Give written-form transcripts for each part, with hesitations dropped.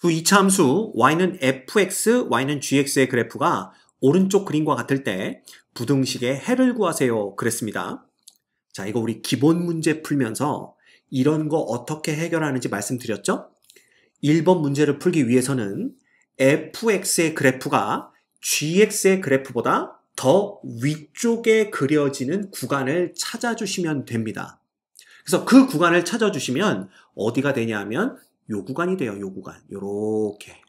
두 이차 함수 y는 fx, y는 gx의 그래프가 오른쪽 그림과 같을 때 부등식의 해를 구하세요 그랬습니다. 자, 이거 우리 기본 문제 풀면서 이런 거 어떻게 해결하는지 말씀드렸죠? 1번 문제를 풀기 위해서는 fx의 그래프가 gx의 그래프보다 더 위쪽에 그려지는 구간을 찾아주시면 됩니다. 그래서 그 구간을 찾아주시면 어디가 되냐면 요 구간이 돼요. 요 구간. 요렇게.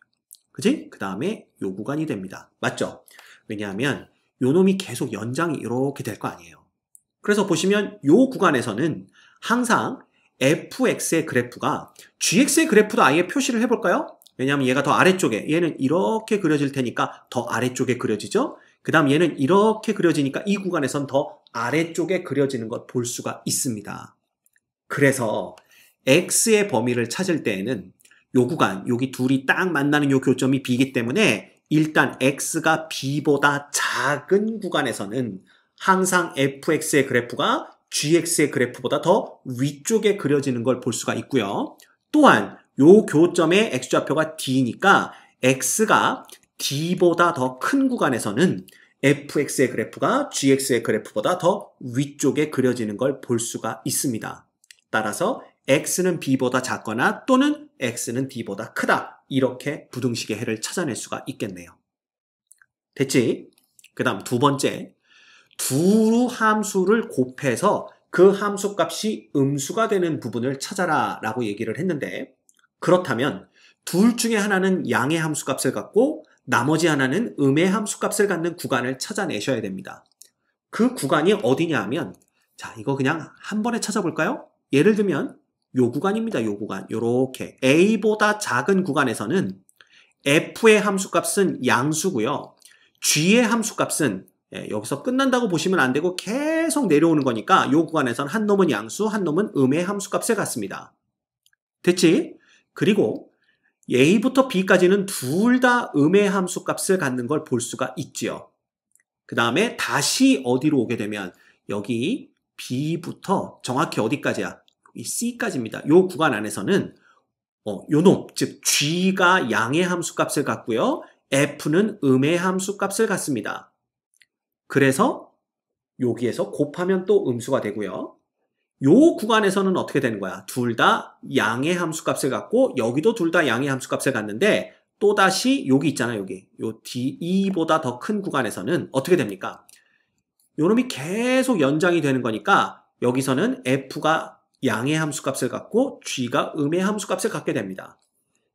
그지? 그 다음에 요 구간이 됩니다. 맞죠? 왜냐하면 요 놈이 계속 연장이 이렇게 될 거 아니에요. 그래서 보시면 요 구간에서는 항상 fx의 그래프가 gx의 그래프도 아예 표시를 해볼까요? 왜냐하면 얘가 더 아래쪽에, 얘는 이렇게 그려질 테니까 더 아래쪽에 그려지죠? 그 다음 얘는 이렇게 그려지니까 이 구간에선 더 아래쪽에 그려지는 걸 볼 수가 있습니다. 그래서 x의 범위를 찾을 때에는 요 구간, 여기 둘이 딱 만나는 요 교점이 b이기 때문에 일단 x가 b보다 작은 구간에서는 항상 fx의 그래프가 gx의 그래프보다 더 위쪽에 그려지는 걸 볼 수가 있고요. 또한 요 교점의 x좌표가 d니까 x가 d보다 더 큰 구간에서는 fx의 그래프가 gx의 그래프보다 더 위쪽에 그려지는 걸 볼 수가 있습니다. 따라서 x는 b보다 작거나 또는 x는 d보다 크다. 이렇게 부등식의 해를 찾아낼 수가 있겠네요. 됐지? 그 다음 두 번째, 두 함수를 곱해서 그 함수 값이 음수가 되는 부분을 찾아라 라고 얘기를 했는데, 그렇다면 둘 중에 하나는 양의 함수 값을 갖고 나머지 하나는 음의 함수 값을 갖는 구간을 찾아내셔야 됩니다. 그 구간이 어디냐 하면, 자, 이거 그냥 한 번에 찾아볼까요? 예를 들면 요 구간입니다. 요 구간. 요렇게 a보다 작은 구간에서는 f의 함수값은 양수고요. g의 함수값은 여기서 끝난다고 보시면 안 되고 계속 내려오는 거니까 요 구간에서는 한 놈은 양수, 한 놈은 음의 함수값을 갖습니다. 됐지? 그리고 a부터 b까지는 둘 다 음의 함수값을 갖는 걸 볼 수가 있지요. 그 다음에 다시 어디로 오게 되면 여기 b부터 정확히 어디까지야? 이 c까지입니다. 요 구간 안에서는 요 놈, 즉 g가 양의 함수값을 갖고요. f는 음의 함수값을 갖습니다. 그래서 여기에서 곱하면 또 음수가 되고요. 요 구간에서는 어떻게 되는 거야? 둘 다 양의 함수값을 갖고 여기도 둘 다 양의 함수값을 갖는데 또다시 여기 있잖아요. 여기 요 d보다 더 큰 구간에서는 어떻게 됩니까? 요 놈이 계속 연장이 되는 거니까 여기서는 f가 양의 함수값을 갖고 g가 음의 함수값을 갖게 됩니다.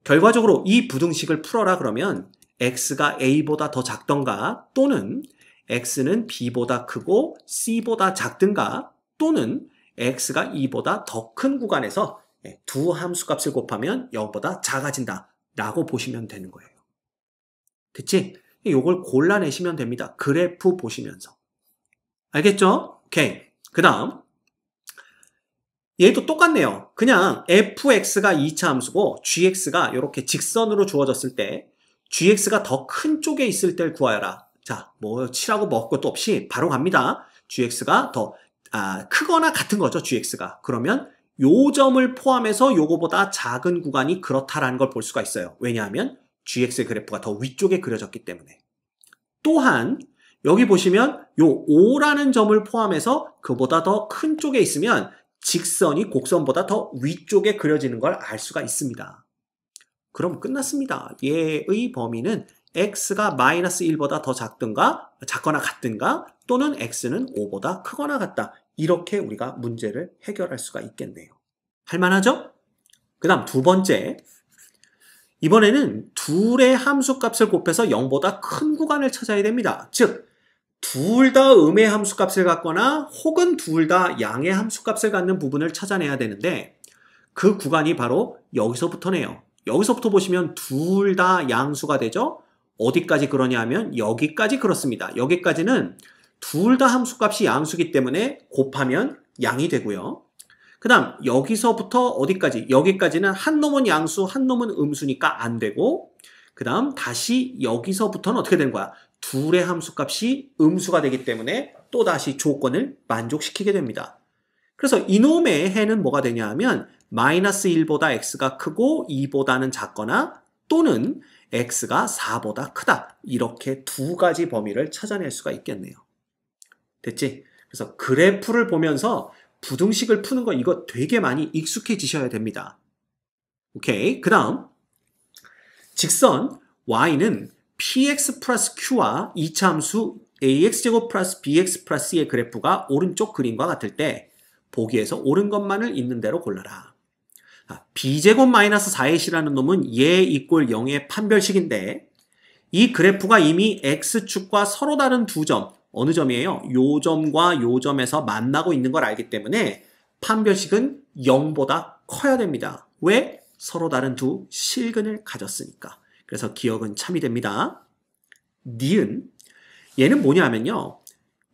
결과적으로 이 부등식을 풀어라 그러면 x가 a보다 더 작던가 또는 x는 b보다 크고 c보다 작든가 또는 x가 e보다 더 큰 구간에서 두 함수값을 곱하면 0보다 작아진다 라고 보시면 되는 거예요. 됐지? 이걸 골라내시면 됩니다. 그래프 보시면서. 알겠죠? 오케이. 그 다음 얘도 똑같네요. 그냥 fx가 2차 함수고 gx가 이렇게 직선으로 주어졌을 때 gx가 더 큰 쪽에 있을 때를 구하여라. 자, 뭐 칠하고 먹을 것도 없이 바로 갑니다. gx가 더 크거나 같은 거죠. gx가. 그러면 요 점을 포함해서 요거보다 작은 구간이 그렇다라는 걸 볼 수가 있어요. 왜냐하면 gx의 그래프가 더 위쪽에 그려졌기 때문에. 또한 여기 보시면 요 5라는 점을 포함해서 그보다 더 큰 쪽에 있으면 직선이 곡선보다 더 위쪽에 그려지는 걸 알 수가 있습니다. 그럼 끝났습니다. 얘의 범위는 x가 마이너스 1보다 더 작거나 같든가 또는 x는 5보다 크거나 같다. 이렇게 우리가 문제를 해결할 수가 있겠네요. 할만하죠? 그 다음 두 번째, 이번에는 둘의 함수값을 곱해서 0보다 큰 구간을 찾아야 됩니다. 즉 둘 다 음의 함수값을 갖거나 혹은 둘 다 양의 함수값을 갖는 부분을 찾아내야 되는데 그 구간이 바로 여기서부터네요. 여기서부터 보시면 둘 다 양수가 되죠? 어디까지 그러냐 하면 여기까지 그렇습니다. 여기까지는 둘 다 함수값이 양수기 때문에 곱하면 양이 되고요. 그 다음 여기서부터 어디까지? 여기까지는 한 놈은 양수, 한 놈은 음수니까 안 되고 그 다음 다시 여기서부터는 어떻게 되는 거야? 둘의 함수값이 음수가 되기 때문에 또다시 조건을 만족시키게 됩니다. 그래서 이놈의 해는 뭐가 되냐 하면 마이너스 1보다 x가 크고 2보다는 작거나 또는 x가 4보다 크다. 이렇게 두 가지 범위를 찾아낼 수가 있겠네요. 됐지? 그래서 그래프를 보면서 부등식을 푸는 거 이거 되게 많이 익숙해지셔야 됩니다. 오케이. 그 다음 직선 y는 px 플러스 q와 이차함수 ax제곱 플러스 bx 플러스 c의 그래프가 오른쪽 그림과 같을 때 보기에서 옳은 것만을 있는 대로 골라라. b제곱 마이너스 4ac라는 놈은 얘 이꼴 0의 판별식인데 이 그래프가 이미 x축과 서로 다른 두 점, 어느 점이에요? 요 점과 요 점에서 만나고 있는 걸 알기 때문에 판별식은 0보다 커야 됩니다. 왜? 서로 다른 두 실근을 가졌으니까. 그래서 기억은 참이 됩니다. 니은 얘는 뭐냐면요.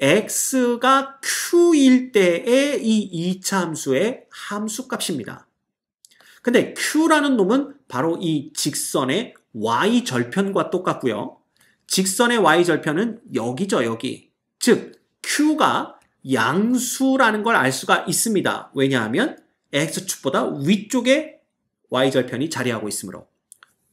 x가 q일 때의 이 2차 함수의 함수값입니다. 근데 q라는 놈은 바로 이 직선의 y절편과 똑같고요. 직선의 y절편은 여기죠, 여기. 즉, q가 양수라는 걸 알 수가 있습니다. 왜냐하면 x축보다 위쪽에 y절편이 자리하고 있으므로.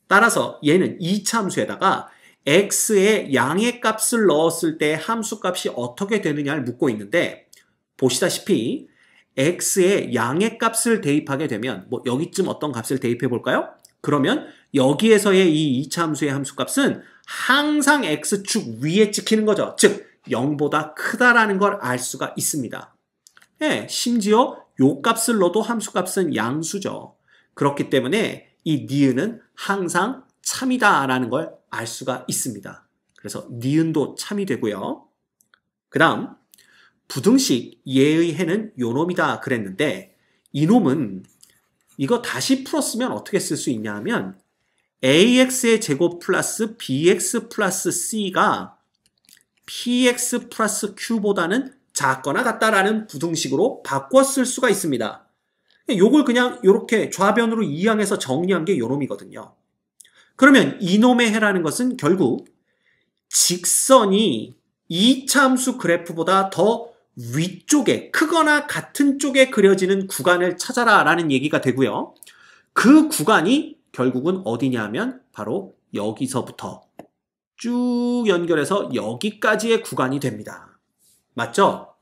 따라서 얘는 2차 함수에다가 x의 양의 값을 넣었을 때 함수값이 어떻게 되느냐를 묻고 있는데 보시다시피 x의 양의 값을 대입하게 되면 뭐 여기쯤 어떤 값을 대입해 볼까요? 그러면 여기에서의 이 2차 함수의 함수값은 항상 x축 위에 찍히는 거죠. 즉 0보다 크다라는 걸 알 수가 있습니다. 네, 심지어 요 값을 넣어도 함수값은 양수죠. 그렇기 때문에 이 니은은 항상 참이다라는 걸 알 수가 있습니다. 그래서 니은도 참이 되고요. 그 다음 부등식 얘의 해는 요 놈이다 그랬는데 이 놈은 이거 다시 풀었으면 어떻게 쓸 수 있냐 하면 ax의 제곱 플러스 bx 플러스 c가 px 플러스 q보다는 작거나 같다라는 부등식으로 바꿔 쓸 수가 있습니다. 요걸 그냥 이렇게 좌변으로 이항해서 정리한 게 요 놈이거든요. 그러면 이놈의 해라는 것은 결국 직선이 2차 함수 그래프보다 더 위쪽에 크거나 같은 쪽에 그려지는 구간을 찾아라 라는 얘기가 되고요. 그 구간이 결국은 어디냐면 바로 여기서부터 쭉 연결해서 여기까지의 구간이 됩니다. 맞죠?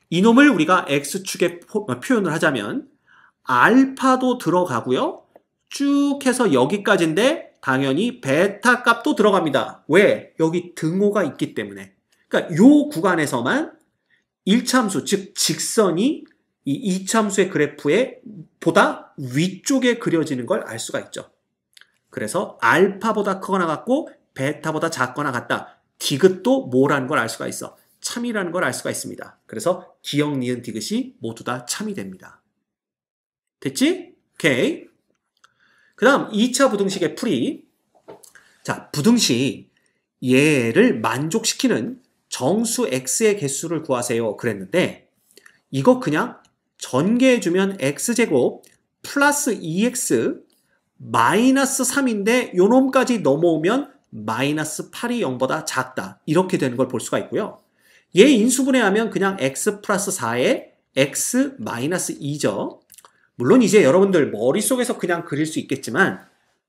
이놈을 우리가 x축에 표현을 하자면 알파도 들어가고요. 쭉 해서 여기까지인데 당연히 베타 값도 들어갑니다. 왜? 여기 등호가 있기 때문에. 그러니까 요 구간에서만 1차 함수, 즉 직선이 이 2차 함수의 그래프에 보다 위쪽에 그려지는 걸 알 수가 있죠. 그래서 알파보다 크거나 같고 베타보다 작거나 같다. 디귿도 뭐라는 걸 알 수가 있어. 참이라는 걸 알 수가 있습니다. 그래서 기역, 니은, 디귿이 모두 다 참이 됩니다. 됐지? 오케이. 그 다음 2차 부등식의 풀이. 자, 부등식 얘를 만족시키는 정수 x의 개수를 구하세요 그랬는데 이거 그냥 전개해주면 x제곱 플러스 2x 마이너스 3인데 요 놈까지 넘어오면 마이너스 8이 0보다 작다. 이렇게 되는 걸 볼 수가 있고요. 얘 인수분해하면 그냥 x 플러스 4에 x 마이너스 2죠. 물론 이제 여러분들 머릿속에서 그냥 그릴 수 있겠지만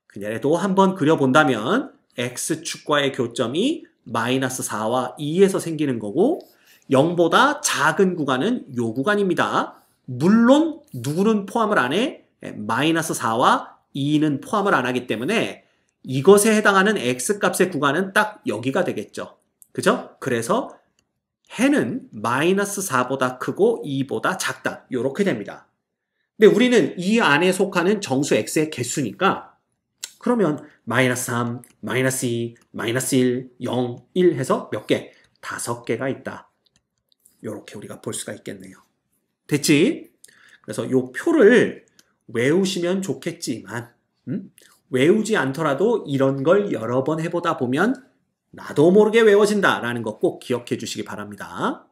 그래도 한번 그려본다면 x축과의 교점이 마이너스 4와 2에서 생기는 거고 0보다 작은 구간은 요 구간입니다. 물론 누구는 포함을 안 해? 마이너스 4와 2는 포함을 안 하기 때문에 이것에 해당하는 x값의 구간은 딱 여기가 되겠죠. 그죠? 그래서 해는 마이너스 4보다 크고 2보다 작다. 이렇게 됩니다. 근데 우리는 이 안에 속하는 정수 x의 개수니까 그러면 마이너스 3, 마이너스 2, 마이너스 1, 0, 1 해서 몇 개? 5개가 있다. 이렇게 우리가 볼 수가 있겠네요. 됐지? 그래서 요 표를 외우시면 좋겠지만 외우지 않더라도 이런 걸 여러 번 해보다 보면 나도 모르게 외워진다라는 거 꼭 기억해 주시기 바랍니다.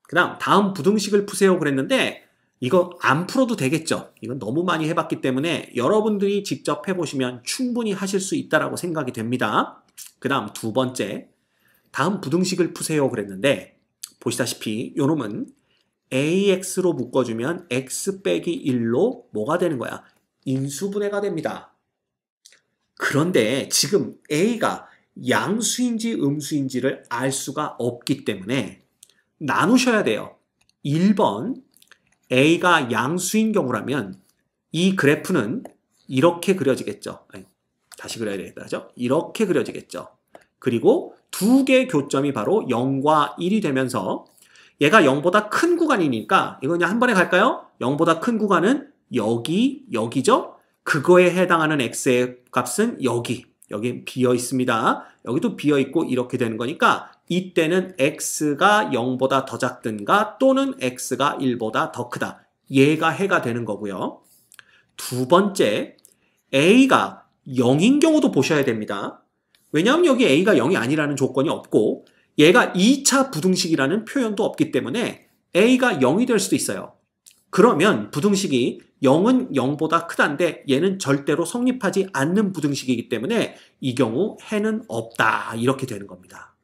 그 다음 부등식을 푸세요 그랬는데 이거 안 풀어도 되겠죠. 이건 너무 많이 해봤기 때문에 여러분들이 직접 해보시면 충분히 하실 수 있다고 생각이 됩니다. 그 다음 두 번째, 다음 부등식을 푸세요 그랬는데 보시다시피 요 놈은 AX로 묶어주면 X 빼기 1로 뭐가 되는 거야? 인수분해가 됩니다. 그런데 지금 A가 양수인지 음수인지를 알 수가 없기 때문에 나누셔야 돼요. 1번 A가 양수인 경우라면 이 그래프는 이렇게 그려지겠죠. 다시 그려야 되겠죠. 이렇게 그려지겠죠. 그리고 두 개의 교점이 바로 0과 1이 되면서 얘가 0보다 큰 구간이니까 이거 그냥 한 번에 갈까요? 0보다 큰 구간은 여기죠? 그거에 해당하는 x의 값은 여기 비어 있습니다. 여기도 비어 있고 이렇게 되는 거니까 이때는 x가 0보다 더 작든가 또는 x가 1보다 더 크다. 얘가 해가 되는 거고요. 두 번째, a가 0인 경우도 보셔야 됩니다. 왜냐하면 여기 a가 0이 아니라는 조건이 없고 얘가 2차 부등식이라는 표현도 없기 때문에 a가 0이 될 수도 있어요. 그러면 부등식이 0은 0보다 크다인데 얘는 절대로 성립하지 않는 부등식이기 때문에 이 경우 해는 없다. 이렇게 되는 겁니다.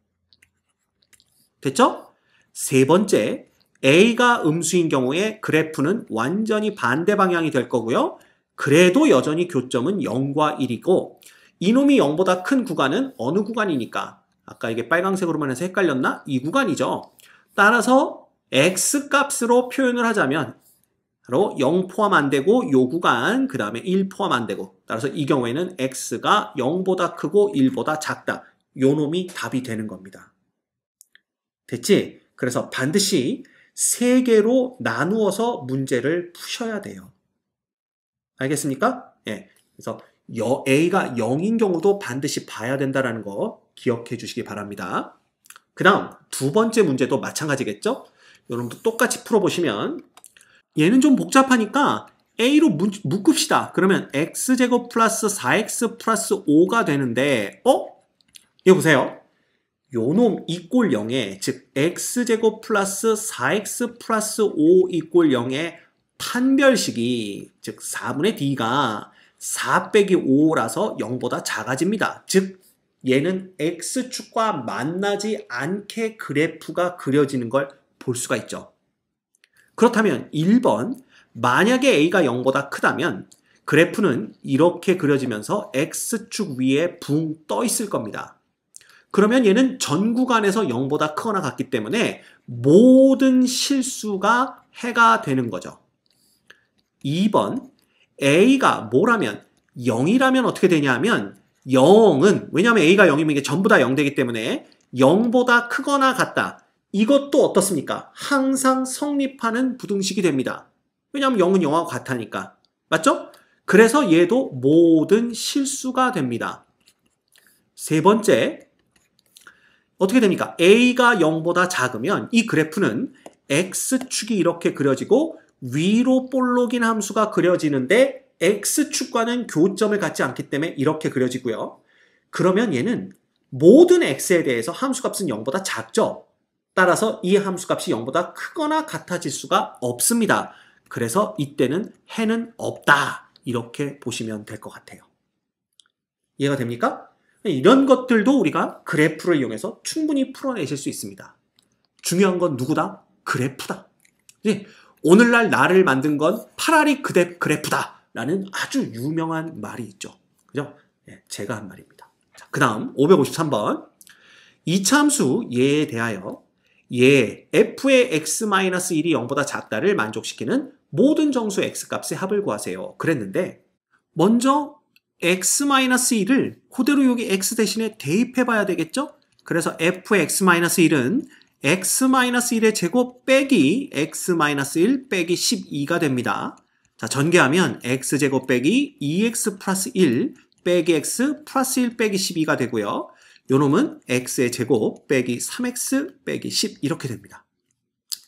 됐죠? 세 번째, A가 음수인 경우에 그래프는 완전히 반대 방향이 될 거고요. 그래도 여전히 교점은 0과 1이고 이놈이 0보다 큰 구간은 어느 구간이니까 아까 이게 빨강색으로만 해서 헷갈렸나? 이 구간이죠. 따라서 X값으로 표현을 하자면 바로 0 포함 안 되고 요 구간, 그 다음에 1 포함 안 되고 따라서 이 경우에는 X가 0보다 크고 1보다 작다. 요 놈이 답이 되는 겁니다. 됐지? 그래서 반드시 3개로 나누어서 문제를 푸셔야 돼요. 알겠습니까? 예. 그래서 A가 0인 경우도 반드시 봐야 된다는 거 기억해 주시기 바랍니다. 그 다음 두 번째 문제도 마찬가지겠죠? 여러분도 똑같이 풀어보시면 얘는 좀 복잡하니까 A로 묶읍시다. 그러면 X제곱 플러스 4X 플러스 5가 되는데 이거 보세요. 요놈 이꼴 0에 즉 X제곱 플러스 4X 플러스 5 이꼴 0의 판별식이 즉 4분의 D가 4 빼기 5라서 0보다 작아집니다. 즉 얘는 X축과 만나지 않게 그래프가 그려지는 걸 볼 수가 있죠. 그렇다면 1번 만약에 A가 0보다 크다면 그래프는 이렇게 그려지면서 X축 위에 붕 떠 있을 겁니다. 그러면 얘는 전 구간에서 0보다 크거나 같기 때문에 모든 실수가 해가 되는 거죠. 2번 A가 뭐라면 0이라면 어떻게 되냐 하면 0은 왜냐하면 A가 0이면 이게 전부 다 0 되기 때문에 0보다 크거나 같다. 이것도 어떻습니까? 항상 성립하는 부등식이 됩니다. 왜냐하면 0은 0하고 같으니까. 맞죠? 그래서 얘도 모든 실수가 됩니다. 세 번째, 어떻게 됩니까? A가 0보다 작으면 이 그래프는 X축이 이렇게 그려지고 위로 볼록인 함수가 그려지는데 X축과는 교점을 갖지 않기 때문에 이렇게 그려지고요. 그러면 얘는 모든 X에 대해서 함수값은 0보다 작죠? 따라서 이 함수값이 0보다 크거나 같아질 수가 없습니다. 그래서 이때는 해는 없다. 이렇게 보시면 될 것 같아요. 이해가 됩니까? 이런 것들도 우리가 그래프를 이용해서 충분히 풀어내실 수 있습니다. 중요한 건 누구다? 그래프다. 오늘날 나를 만든 건 파라리 그래프다. 라는 아주 유명한 말이 있죠. 그죠? 제가 한 말입니다. 그 다음 553번. 이차 함수 얘에 대하여 얘 f의 x-1이 0보다 작다를 만족시키는 모든 정수 x값의 합을 구하세요. 그랬는데 먼저 x-1을 그대로 여기 x 대신에 대입해 봐야 되겠죠? 그래서 f의 x-1은 x-1의 제곱 빼기 x-1 빼기 12가 됩니다. 자, 전개하면 x제곱 빼기 2x 플러스 1 빼기 x 플러스 1 빼기 12가 되고요. 요놈은 x의 제곱 빼기 3x 빼기 10 이렇게 됩니다.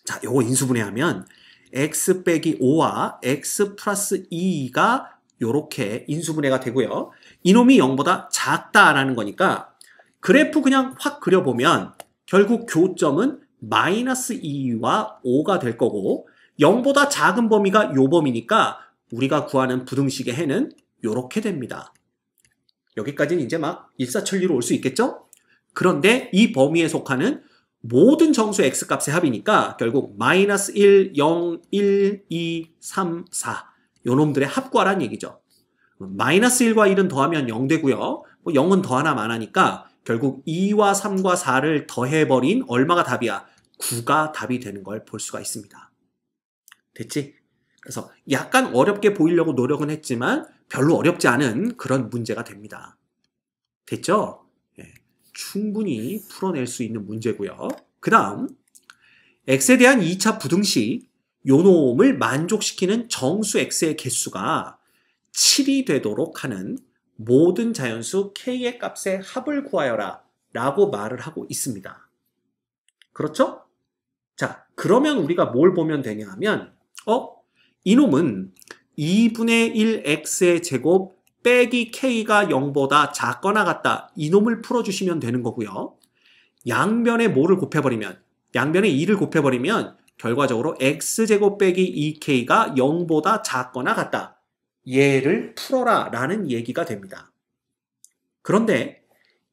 자, 요거 인수분해하면 x 빼기 5와 x 플러스 2가 요렇게 인수분해가 되고요. 이놈이 0보다 작다라는 거니까 그래프 그냥 확 그려보면 결국 교점은 마이너스 2와 5가 될 거고 0보다 작은 범위가 요 범위니까 우리가 구하는 부등식의 해는 요렇게 됩니다. 여기까지는 이제 막 일사천리로 올 수 있겠죠? 그런데 이 범위에 속하는 모든 정수 x값의 합이니까 결국 마이너스 1, 0, 1, 2, 3, 4 요 놈들의 합 구하라는 얘기죠. 마이너스 1과 1은 더하면 0 되고요. 뭐 0은 더하나 마나니까 결국 2와 3과 4를 더해버린 얼마가 답이야? 9가 답이 되는 걸 볼 수가 있습니다. 됐지? 그래서 약간 어렵게 보이려고 노력은 했지만 별로 어렵지 않은 그런 문제가 됩니다. 됐죠? 예, 충분히 풀어낼 수 있는 문제고요. 그 다음 x에 대한 2차 부등식 요놈을 만족시키는 정수 x의 개수가 7이 되도록 하는 모든 자연수 k의 값의 합을 구하여라 라고 말을 하고 있습니다. 그렇죠? 자, 그러면 우리가 뭘 보면 되냐 하면 이놈은 2분의 1 x의 제곱 빼기 k가 0보다 작거나 같다. 이놈을 풀어주시면 되는 거고요. 양변에 뭐를 곱해버리면 양변에 2를 곱해버리면 결과적으로 x제곱 빼기 2k가 0보다 작거나 같다. 얘를 풀어라 라는 얘기가 됩니다. 그런데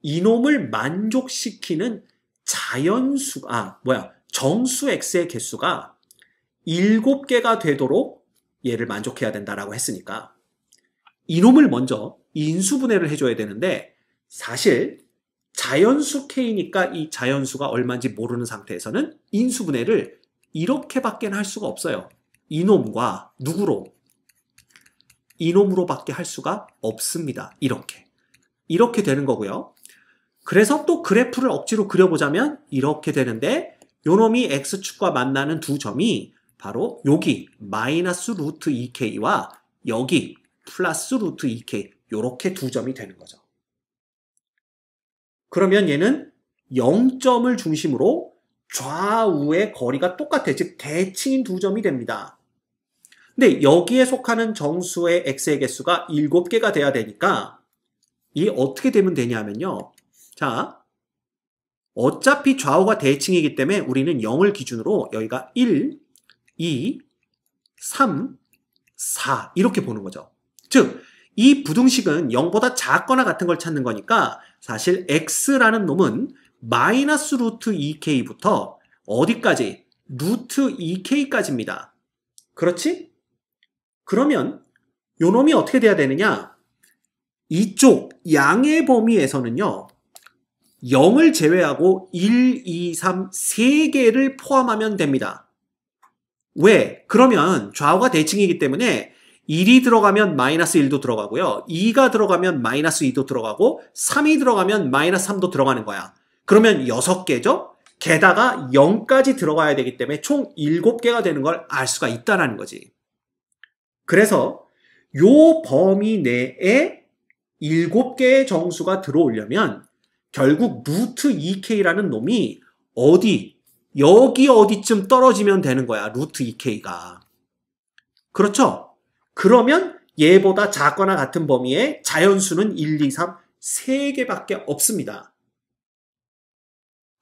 이놈을 만족시키는 정수 x의 개수가 7개가 되도록 얘를 만족해야 된다라고 했으니까 이놈을 먼저 인수분해를 해줘야 되는데 사실 자연수 k니까 이 자연수가 얼마인지 모르는 상태에서는 인수분해를 이렇게밖에 할 수가 없어요. 이놈과 누구로? 이놈으로밖에 할 수가 없습니다. 이렇게 되는 거고요. 그래서 또 그래프를 억지로 그려보자면 이렇게 되는데 요놈이 x축과 만나는 두 점이 바로 여기 마이너스 루트 2k와 여기 플러스 루트 2k 요렇게 두 점이 되는 거죠. 그러면 얘는 0점을 중심으로 좌우의 거리가 똑같아. 즉 대칭인 두 점이 됩니다. 근데 여기에 속하는 정수의 x의 개수가 7개가 돼야 되니까 이게 어떻게 되면 되냐면요. 자, 어차피 좌우가 대칭이기 때문에 우리는 0을 기준으로 여기가 1, 2, 3, 4 이렇게 보는 거죠. 즉, 이 부등식은 0보다 작거나 같은 걸 찾는 거니까 사실 x라는 놈은 마이너스 루트 2k부터 어디까지? 루트 2k까지입니다. 그렇지? 그러면 요 놈이 어떻게 돼야 되느냐? 이쪽 양의 범위에서는요. 0을 제외하고 1, 2, 3, 3개를 포함하면 됩니다. 왜? 그러면 좌우가 대칭이기 때문에 1이 들어가면 마이너스 1도 들어가고요. 2가 들어가면 마이너스 2도 들어가고 3이 들어가면 마이너스 3도 들어가는 거야. 그러면 6개죠? 게다가 0까지 들어가야 되기 때문에 총 7개가 되는 걸 알 수가 있다는 거지. 그래서 요 범위 내에 7개의 정수가 들어오려면 결국 루트 2k라는 놈이 여기 어디쯤 떨어지면 되는 거야. 루트 2k가. 그렇죠? 그러면 얘보다 작거나 같은 범위에 자연수는 1, 2, 3, 3개밖에 없습니다.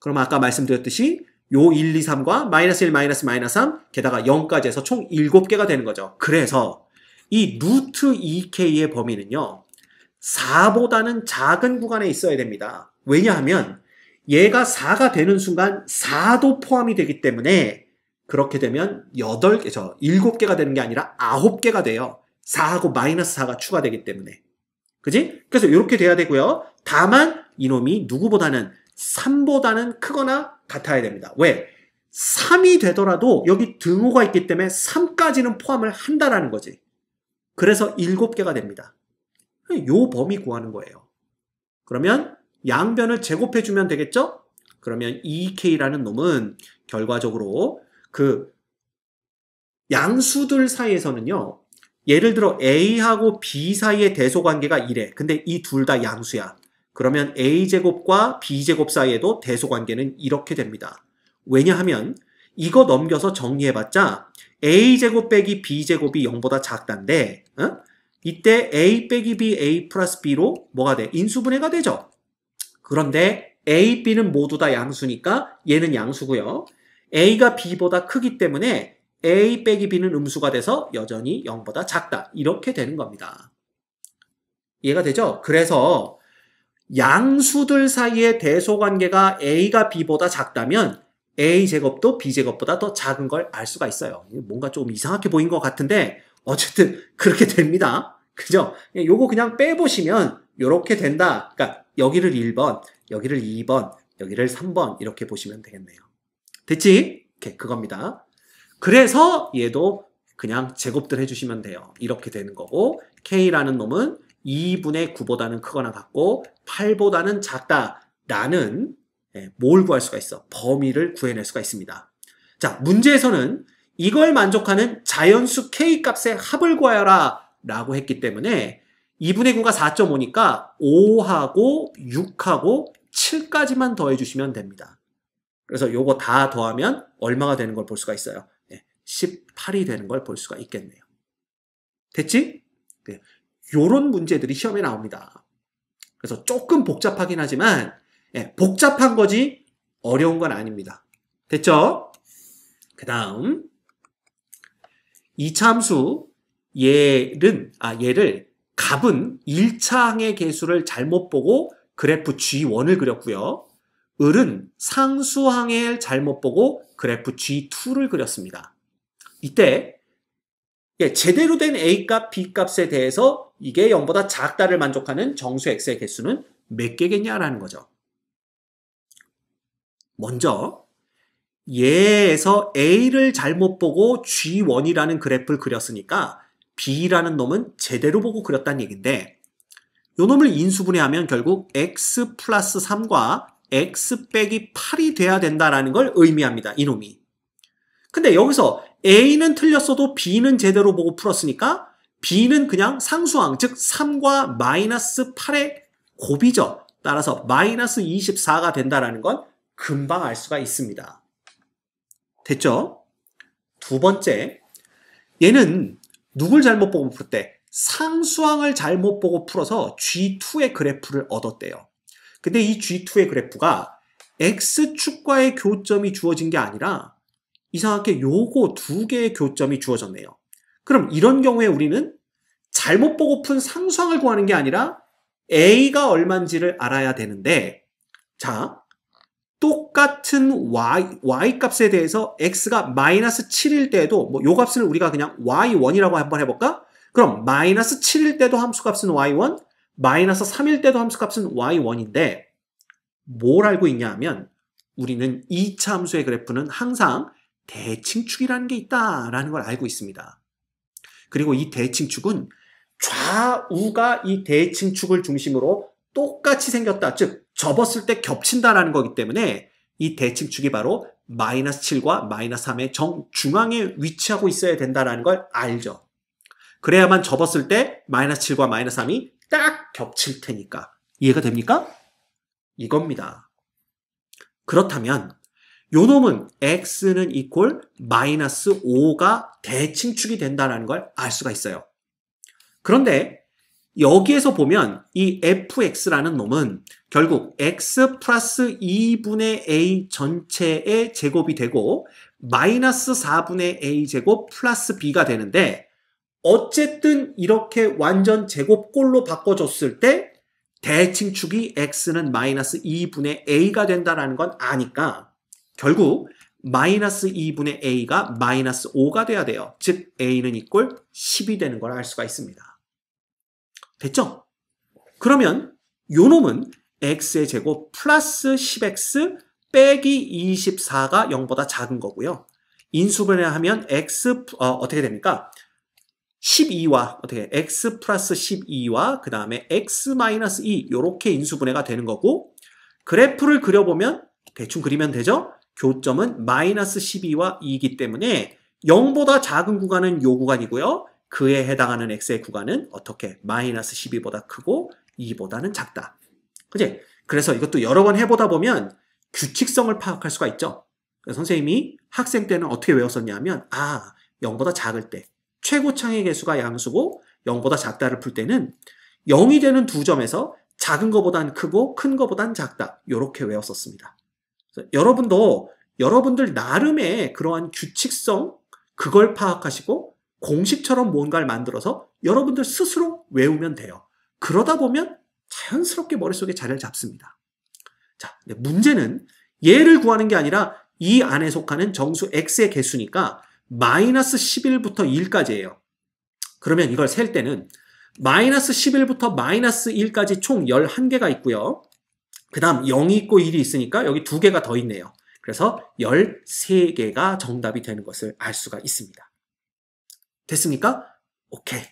그럼 아까 말씀드렸듯이 요 1, 2, 3과 마이너스 1, 마이너스 3 게다가 0까지 해서 총 7개가 되는 거죠. 그래서 이 루트 2k의 범위는요. 4보다는 작은 구간에 있어야 됩니다. 왜냐하면 얘가 4가 되는 순간 4도 포함이 되기 때문에 그렇게 되면 7개가 되는 게 아니라 9개가 돼요. 4하고 마이너스 4가 추가되기 때문에. 그지? 그래서 이렇게 돼야 되고요. 다만 이놈이 누구보다는 3보다는 크거나 같아야 됩니다. 왜? 3이 되더라도 여기 등호가 있기 때문에 3까지는 포함을 한다라는 거지. 그래서 7개가 됩니다. 요 범위 구하는 거예요. 그러면 양변을 제곱해주면 되겠죠? 그러면 2k라는 놈은 결과적으로 그 양수들 사이에서는요. 예를 들어 A하고 B 사이의 대소관계가 이래. 근데 이 둘 다 양수야. 그러면 A제곱과 B제곱 사이에도 대소관계는 이렇게 됩니다. 왜냐하면 이거 넘겨서 정리해봤자 A제곱 빼기 B제곱이 0보다 작단데 이때 A 빼기 B, A 플러스 B로 뭐가 돼? 인수분해가 되죠. 그런데 A, B는 모두 다 양수니까 얘는 양수고요. A가 B보다 크기 때문에 A 빼기 B는 음수가 돼서 여전히 0보다 작다. 이렇게 되는 겁니다. 이해가 되죠? 그래서 양수들 사이의 대소관계가 A가 B보다 작다면 A제곱도 B제곱보다 더 작은 걸 알 수가 있어요. 뭔가 좀 이상하게 보인 것 같은데 어쨌든 그렇게 됩니다. 그죠? 요거 그냥 빼보시면 요렇게 된다. 그러니까 여기를 1번, 여기를 2번, 여기를 3번 이렇게 보시면 되겠네요. 됐지? 오케이, 그겁니다. 그래서 얘도 그냥 제곱들 해주시면 돼요. 이렇게 되는 거고 K라는 놈은 2분의 9보다는 크거나 같고 8보다는 작다라는 뭘 구할 수가 있어? 범위를 구해낼 수가 있습니다. 자, 문제에서는 이걸 만족하는 자연수 K 값의 합을 구하여라 라고 했기 때문에 2분의 9가 4.5니까 5하고 6하고 7까지만 더해주시면 됩니다. 그래서 요거 다 더하면 얼마가 되는 걸 볼 수가 있어요? 18이 되는 걸 볼 수가 있겠네요. 됐지? 네. 요런 문제들이 시험에 나옵니다. 그래서 조금 복잡하긴 하지만 복잡한 거지 어려운 건 아닙니다. 됐죠? 그 다음 이차함수 얘를 값은 1차 항의 개수를 잘못 보고 그래프 G1을 그렸고요. 을은 상수항을 잘못 보고 그래프 G2를 그렸습니다. 이때 제대로 된 A값, B값에 대해서 이게 0보다 작다를 만족하는 정수 X의 개수는 몇 개겠냐라는 거죠. 먼저 얘에서 A를 잘못 보고 G1이라는 그래프를 그렸으니까 B라는 놈은 제대로 보고 그렸다는 얘기인데 요 놈을 인수분해하면 결국 X 플러스 3과 X 빼기 8이 돼야 된다라는 걸 의미합니다. 이놈이. 근데 여기서 A는 틀렸어도 B는 제대로 보고 풀었으니까 B는 그냥 상수항, 즉 3과 마이너스 8의 곱이죠. 따라서 마이너스 24가 된다라는 건 금방 알 수가 있습니다. 됐죠? 두 번째, 얘는 누굴 잘못 보고 풀었대? 상수항을 잘못 보고 풀어서 G2의 그래프를 얻었대요. 근데 이 G2의 그래프가 X축과의 교점이 주어진 게 아니라 이상하게 요거 두 개의 교점이 주어졌네요. 그럼 이런 경우에 우리는 잘못 보고 푼 상수항을 구하는 게 아니라 A가 얼마인지를 알아야 되는데 자, 똑같은 y 값에 대해서 x가 마이너스 7일 때에도 요 값을 우리가 그냥 y1이라고 한번 해볼까? 그럼 마이너스 7일 때도 함수값은 y1, 마이너스 3일 때도 함수값은 y1인데 뭘 알고 있냐 하면 우리는 2차 함수의 그래프는 항상 대칭축이라는 게 있다라는 걸 알고 있습니다. 그리고 이 대칭축은 좌우가 이 대칭축을 중심으로 똑같이 생겼다. 즉 접었을 때 겹친다라는 거기 때문에 이 대칭축이 바로 마이너스 7과 마이너스 3의 정중앙에 위치하고 있어야 된다라는 걸 알죠. 그래야만 접었을 때 마이너스 7과 마이너스 3이 딱 겹칠 테니까. 이해가 됩니까? 이겁니다. 그렇다면 요 놈은 x는 이퀄 마이너스 5가 대칭축이 된다는 걸 알 수가 있어요. 그런데 여기에서 보면 이 fx라는 놈은 결국 x 플러스 2분의 a 전체의 제곱이 되고 마이너스 4분의 a 제곱 플러스 b가 되는데 어쨌든 이렇게 완전 제곱꼴로 바꿔줬을 때 대칭축이 x는 마이너스 2분의 a가 된다는 건 아니까 결국 마이너스 2분의 a가 마이너스 5가 돼야 돼요. 즉 a는 이꼴 10이 되는 걸 알 수가 있습니다. 됐죠? 그러면 요 놈은 x의 제곱 플러스 10x 빼기 24가 0보다 작은 거고요. 인수분해하면 x 어떻게 됩니까? 12와 어떻게 x 플러스 12와 그 다음에 x 마이너스 2 요렇게 인수분해가 되는 거고 그래프를 그려보면 대충 그리면 되죠? 교점은 마이너스 12와 2이기 때문에 0보다 작은 구간은 요 구간이고요. 그에 해당하는 x의 구간은 어떻게? 마이너스 12보다 크고 2보다는 작다. 그치? 그래서 이것도 여러 번 해보다 보면 규칙성을 파악할 수가 있죠. 그래서 선생님이 학생 때는 어떻게 외웠었냐면 0보다 작을 때 최고창의 개수가 양수고 0보다 작다를 풀 때는 0이 되는 두 점에서 작은 거보단 크고 큰 거보단 작다. 이렇게 외웠었습니다. 여러분도 여러분들 나름의 그러한 규칙성 그걸 파악하시고 공식처럼 뭔가를 만들어서 여러분들 스스로 외우면 돼요. 그러다 보면 자연스럽게 머릿속에 자리를 잡습니다. 자, 근데 문제는 얘를 구하는 게 아니라 이 안에 속하는 정수 x의 개수니까 마이너스 11부터 1까지예요. 그러면 이걸 셀 때는 마이너스 11부터 마이너스 1까지 총 11개가 있고요. 그 다음 0이 있고 1이 있으니까 여기 2개가 더 있네요. 그래서 13개가 정답이 되는 것을 알 수가 있습니다. 됐습니까? 오케이.